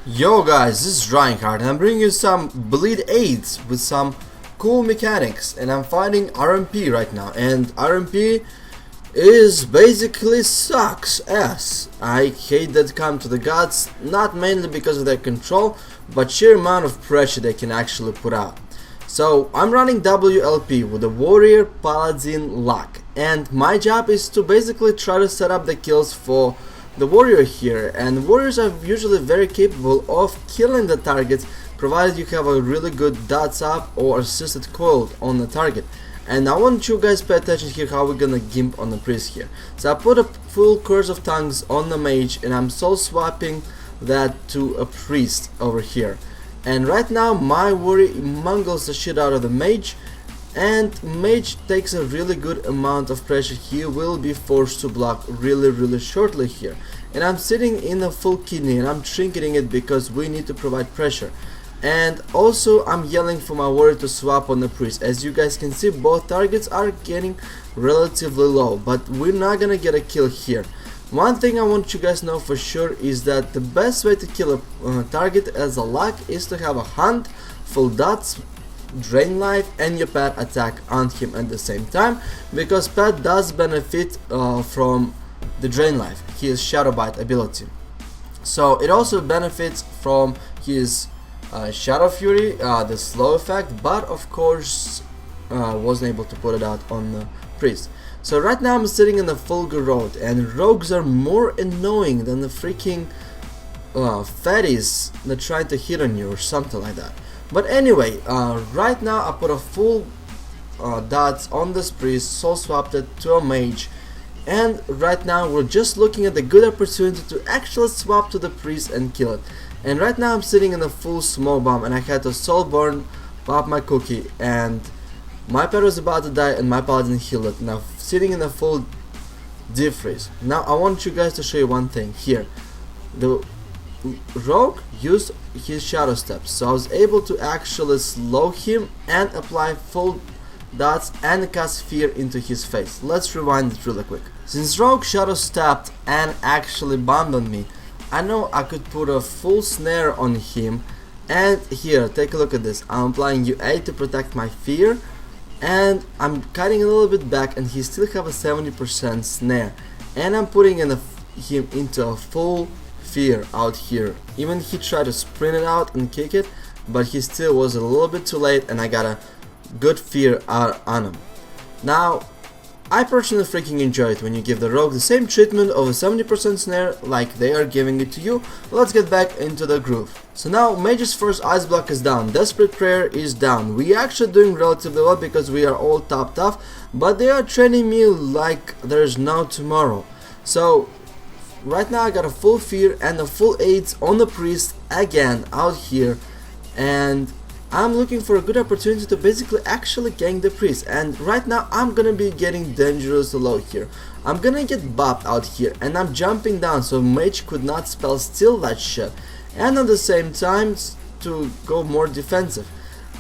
Yo guys, this is Reinhardt and I'm bringing you some bleed aids with some cool mechanics, and I'm fighting RMP right now, and RMP is basically sucks ass. I hate that come to the gods, not mainly because of their control, but sheer amount of pressure they can actually put out. So I'm running WLP with a warrior paladin lock, and my job is to basically try to set up the kills for the warrior here, and warriors are usually very capable of killing the targets provided you have a really good dots up or assisted coil on the target. And I want you guys pay attention here how we're gonna gimp on the priest here. So I put a full curse of tongues on the mage, and I'm soul swapping that to a priest over here. And right now my warrior mangles the shit out of the mage, and mage takes a really good amount of pressure. He will be forced to block really shortly here, and I'm sitting in a full kidney and I'm trinketing it because we need to provide pressure. And also I'm yelling for my warrior to swap on the priest. As you guys can see, both targets are getting relatively low, but we're not gonna get a kill here. One thing I want you guys to know for sure is that the best way to kill a target as a lock is to have a hunt, full dots, drain life, and your pet attack on him at the same time, because pet does benefit from the drain life, his shadow bite ability. So it also benefits from his shadow fury, the slow effect, but of course wasn't able to put it out on the priest. So right now I'm sitting in the full road, and rogues are more annoying than the freaking fatties that try to hit on you or something like that. But anyway, right now I put a full dots on this priest, soul swapped it to a mage, and right now we're just looking at the good opportunity to actually swap to the priest and kill it. And right now I'm sitting in a full smoke bomb, and I had to soul burn, pop my cookie, and my pet was about to die and my paladin healed it. Now sitting in a full defreeze. Now I want you guys to show you one thing here. The rogue used his shadow steps, so I was able to actually slow him and apply full dots and cast fear into his face. Let's rewind it really quick. Since rogue shadow stepped and actually bombed on me, I know I could put a full snare on him, and here, take a look at this. I'm applying UA to protect my fear, and I'm cutting a little bit back, and he still have a 70% snare, and I'm putting him into a full fear out here. Even he tried to sprint it out and kick it, but he still was a little bit too late, and I got a good fear out on him. Now I personally freaking enjoy it when you give the rogue the same treatment of a 70% snare like they are giving it to you. Let's get back into the groove. So now mage's first ice block is down, desperate prayer is down. We actually doing relatively well because we are all topped off, but they are training me like there's no tomorrow. So right now I got a full fear and a full aids on the priest again out here, and I'm looking for a good opportunity to basically actually gank the priest. And right now I'm gonna be getting dangerous low here. I'm gonna get bopped out here, and I'm jumping down so mage could not spell steal that shit, and at the same time to go more defensive.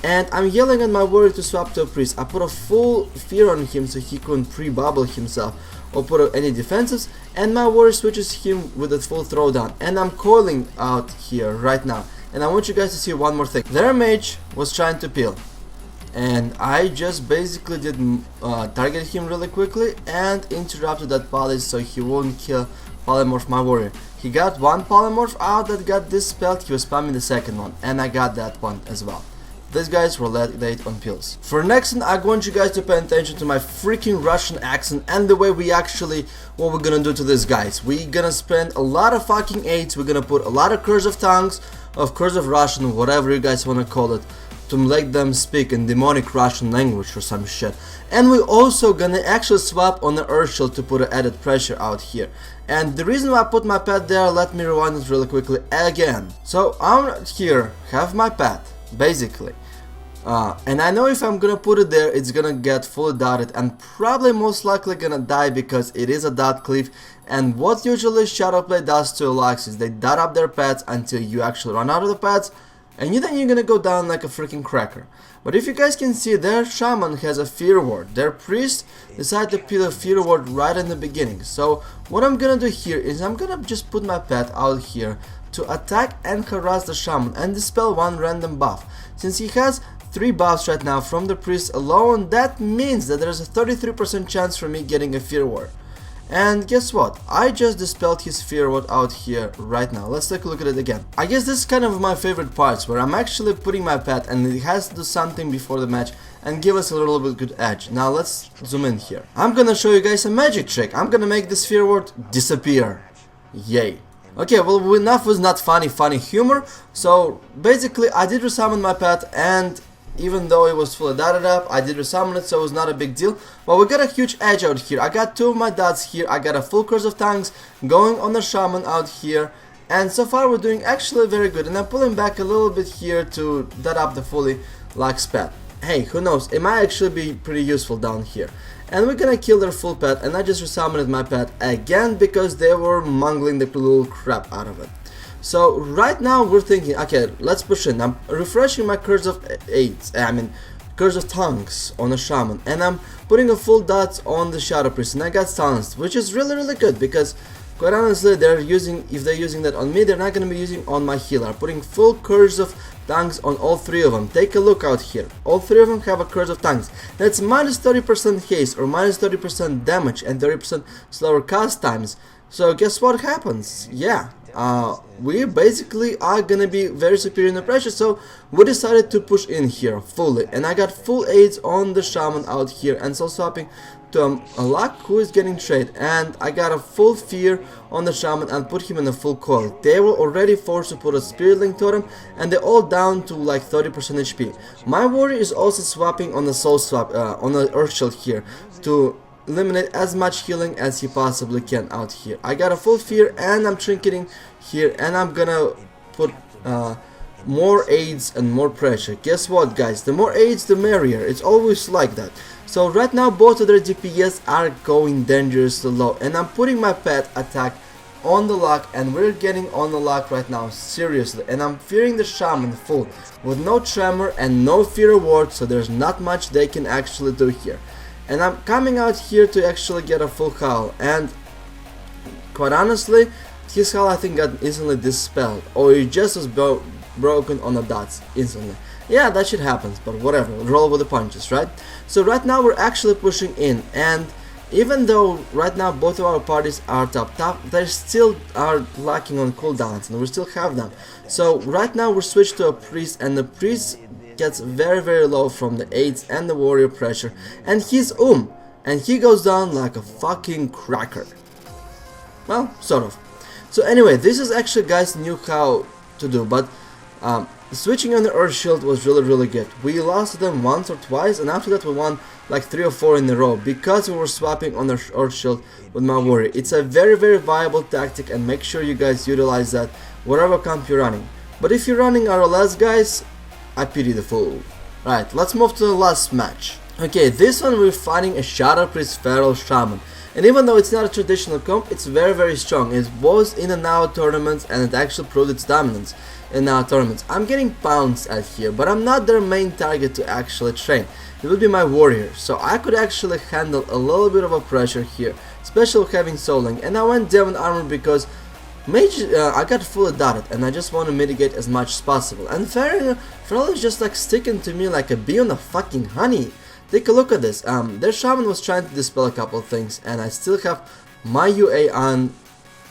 And I'm yelling at my warrior to swap to a priest. I put a full fear on him so he couldn't pre-bubble himself or put any defensives, and my warrior switches him with a full throwdown, and I'm coiling out here right now. And I want you guys to see one more thing. Their mage was trying to peel, and I just basically did target him really quickly and interrupted that poly so he won't kill polymorph my warrior. He got one polymorph out that got dispelled, he was spamming the second one, and I got that one as well. These guys were late on pills. For next one, I want you guys to pay attention to my freaking Russian accent and the way we actually, what we're gonna do to these guys. We're gonna spend a lot of fucking aids, we're gonna put a lot of curse of tongues, of course of Russian, whatever you guys wanna call it, to make them speak in demonic Russian language or some shit. And we're also gonna actually swap on the earth shield to put an added pressure out here. And the reason why I put my pet there, let me rewind it really quickly again. So I'm here, have my pet, basically. And I know if I'm gonna put it there, it's gonna get fully dotted and probably most likely gonna die because it is a dot cleave. And what usually Shadowplay does to locks is they dot up their pets until you actually run out of the pets, and then you're gonna go down like a freaking cracker. But if you guys can see, their shaman has a fear ward. Their priest decided to put a fear ward right in the beginning. So what I'm gonna do here is I'm gonna just put my pet out here to attack and harass the shaman and dispel one random buff. Since he has 3 buffs right now from the priest alone, that means that there's a 33% chance for me getting a fear ward. And guess what? I just dispelled his fear ward out here right now. Let's take a look at it again. I guess this is kind of my favorite parts, where I'm actually putting my pet and it has to do something before the match and give us a little bit good edge. Now let's zoom in here. I'm gonna show you guys a magic trick. I'm gonna make this fear ward disappear. Yay. Okay, well, enough was not funny humor. So basically I did resummon my pet, and even though it was fully dotted up, I did resummon it, so it was not a big deal. But we got a huge edge out here. I got 2 of my dots here. I got a full Curse of Tongues going on the shaman out here. And so far we're doing actually very good. And I'm pulling back a little bit here to dot up the fully lax pet. Hey, who knows, it might actually be pretty useful down here. And we're gonna kill their full pet, and I just resummoned my pet again because they were mangling the little crap out of it. So right now we're thinking, okay, let's push in. I'm refreshing my Curse of Curse of Tongues on the shaman, and I'm putting a full dot on the Shadow Priest, and I got silenced, which is really good because quite honestly, if they're using that on me, they're not gonna be using on my healer. I'm putting full Curse of Tongues on all 3 of them. Take a look out here. All 3 of them have a Curse of Tongues. That's minus 30% haste or minus 30% damage and 30% slower cast times. So guess what happens? Yeah. We basically are gonna be very superior in the pressure, so we decided to push in here fully, and I got full aids on the shaman out here and soul swapping to a Luck who is getting trade, and I got a full fear on the shaman and put him in a full coil. They were already forced to put a spirit link totem, and they're all down to like 30% HP. My warrior is also swapping on the soul swap on the earth shield here to eliminate as much healing as he possibly can out here. I got a full fear and I'm trinketing here, and I'm gonna put more aids and more pressure. Guess what, guys? The more aids, the merrier. It's always like that. So right now both of their DPS are going dangerously low, and I'm putting my pet attack on the Luck, and we're getting on the Luck right now, seriously. And I'm fearing the shaman full with no tremor and no fear ward, so there's not much they can actually do here. And I'm coming out here to actually get a full howl, and quite honestly, his howl I think got instantly dispelled, or he just was broken on the dots instantly. Yeah, that shit happens, but whatever, roll with the punches, right? So right now we're actually pushing in, and even though right now both of our parties are top, they still are lacking on cooldowns, and we still have them. So right now we're switched to a priest, and the priest gets very low from the aids and the warrior pressure, and he's and he goes down like a fucking cracker. Well, sort of. So anyway, this is actually, guys, knew how to do, but switching on the earth shield was really good. We lost them once or twice, and after that we won like 3 or 4 in a row because we were swapping on the earth shield with my warrior. It's a very viable tactic, and make sure you guys utilize that whatever camp you're running. But if you're running RLS, guys, I pity the fool. Right, let's move to the last match. Okay, this one we're fighting a Shadow Priest Feral Shaman. And even though it's not a traditional comp, it's very strong. It was in and out tournaments, and it actually proved its dominance in our tournaments. I'm getting pounced at here, but I'm not their main target to actually train. It would be my warrior, so I could actually handle a little bit of a pressure here, especially having Soul Link. And I went Demon Armor because I got fully dotted, and I just want to mitigate as much as possible. And Feral is just like sticking to me like a bee on a fucking honey. Take a look at this. Their shaman was trying to dispel a couple of things, and I still have my UA on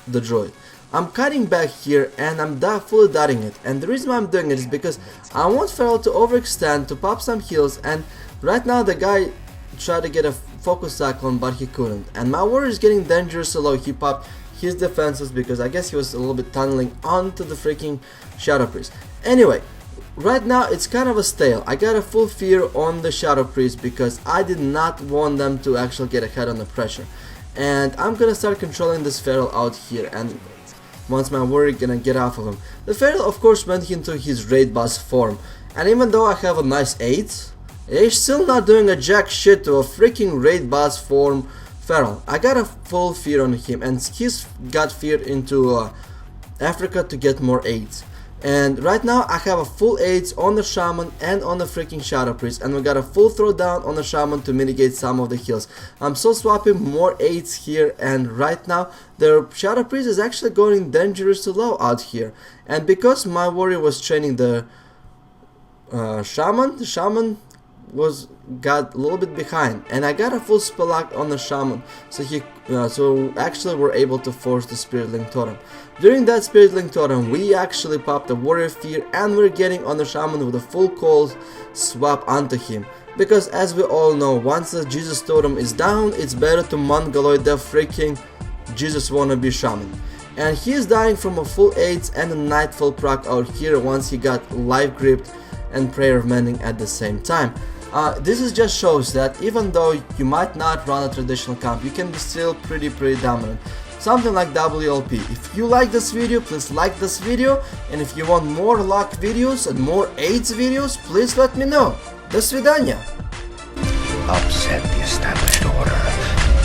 the droid. I'm cutting back here, and I'm fully dotting it. And the reason why I'm doing it is because I want Feral to overextend, to pop some heals, and right now the guy tried to get a focus cyclone, but he couldn't. And my warrior is getting dangerously low. He popped his defenses because I guess he was a little bit tunneling onto the freaking Shadow Priest. Anyway, right now it's kind of a stale. I got a full fear on the Shadow Priest because I did not want them to actually get ahead on the pressure. And I'm gonna start controlling this Feral out here, and once my warrior gonna get off of him. The Feral of course went into his raid boss form, and even though I have a nice 8, he's still not doing a jack shit to a freaking raid boss form Feral. I got a full fear on him, and he's got fear into Africa to get more aids. And right now I have a full AIDS on the Shaman and on the freaking Shadow Priest, and we got a full throwdown on the Shaman to mitigate some of the heals. I'm still swapping more AIDS here, and right now the Shadow Priest is actually going dangerously low out here. And because my warrior was training the Shaman, the Shaman got a little bit behind, and I got a full spell lock on the Shaman, so actually we're able to force the Spirit Link Totem. During that Spirit Link Totem, we actually popped the Warrior Fear, and we're getting on the Shaman with a full cold swap onto him. Because as we all know, once the Jesus Totem is down, it's better to Mongoloid the freaking Jesus wannabe Shaman. And he is dying from a full AIDS and a Nightfall proc out here once he got life gripped and Prayer of Mending at the same time. This just shows that even though you might not run a traditional comp, you can be still pretty dominant. Something like WLP. If you like this video, please like this video, and if you want more luck videos and more AIDS videos, please let me know. До свидания. Upset the established order,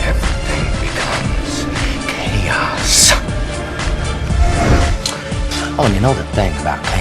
everything becomes chaos. Oh, and you know the thing about chaos?